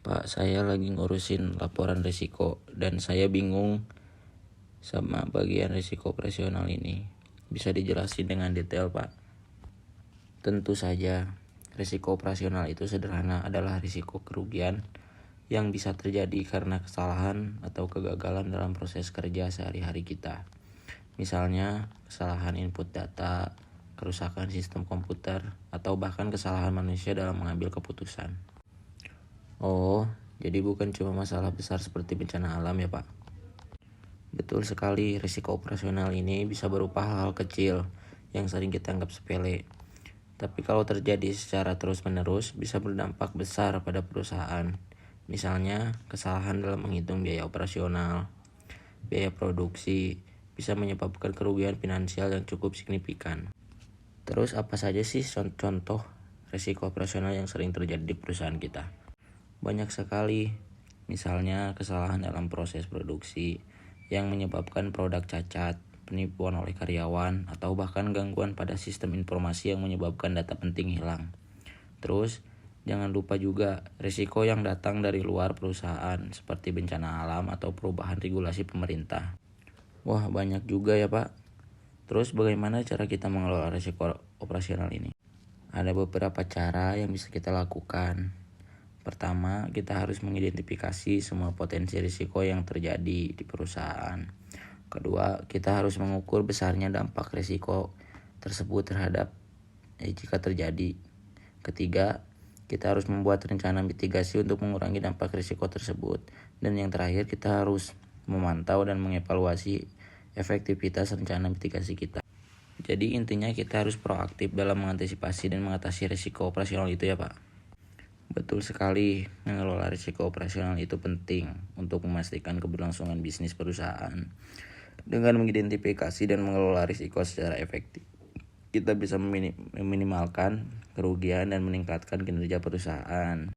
Pak, saya lagi ngurusin laporan risiko dan saya bingung sama bagian risiko operasional ini. Bisa dijelasin dengan detail, Pak? Tentu saja, risiko operasional itu sederhana adalah risiko kerugian yang bisa terjadi karena kesalahan atau kegagalan dalam proses kerja sehari-hari kita. Misalnya, kesalahan input data, kerusakan sistem komputer, atau bahkan kesalahan manusia dalam mengambil keputusan. Oh, jadi bukan cuma masalah besar seperti bencana alam ya, Pak? Betul sekali, risiko operasional ini bisa berupa hal-hal kecil yang sering kita anggap sepele. Tapi kalau terjadi secara terus-menerus bisa berdampak besar pada perusahaan. Misalnya, kesalahan dalam menghitung biaya operasional, biaya produksi, bisa menyebabkan kerugian finansial yang cukup signifikan. Terus apa saja sih contoh risiko operasional yang sering terjadi di perusahaan kita? Banyak sekali, misalnya kesalahan dalam proses produksi yang menyebabkan produk cacat, penipuan oleh karyawan, atau bahkan gangguan pada sistem informasi yang menyebabkan data penting hilang. Terus, jangan lupa juga risiko yang datang dari luar perusahaan seperti bencana alam atau perubahan regulasi pemerintah. Wah, banyak juga ya, Pak. Terus bagaimana cara kita mengelola risiko operasional ini? Ada beberapa cara yang bisa kita lakukan. Pertama, kita harus mengidentifikasi semua potensi risiko yang terjadi di perusahaan. Kedua, kita harus mengukur besarnya dampak risiko tersebut jika terjadi. Ketiga, kita harus membuat rencana mitigasi untuk mengurangi dampak risiko tersebut. Dan yang terakhir, kita harus memantau dan mengevaluasi efektivitas rencana mitigasi kita. Jadi intinya kita harus proaktif dalam mengantisipasi dan mengatasi risiko operasional itu ya, Pak. Betul sekali, mengelola risiko operasional itu penting untuk memastikan keberlangsungan bisnis perusahaan. Dengan mengidentifikasi dan mengelola risiko secara efektif, kita bisa meminimalkan kerugian dan meningkatkan kinerja perusahaan.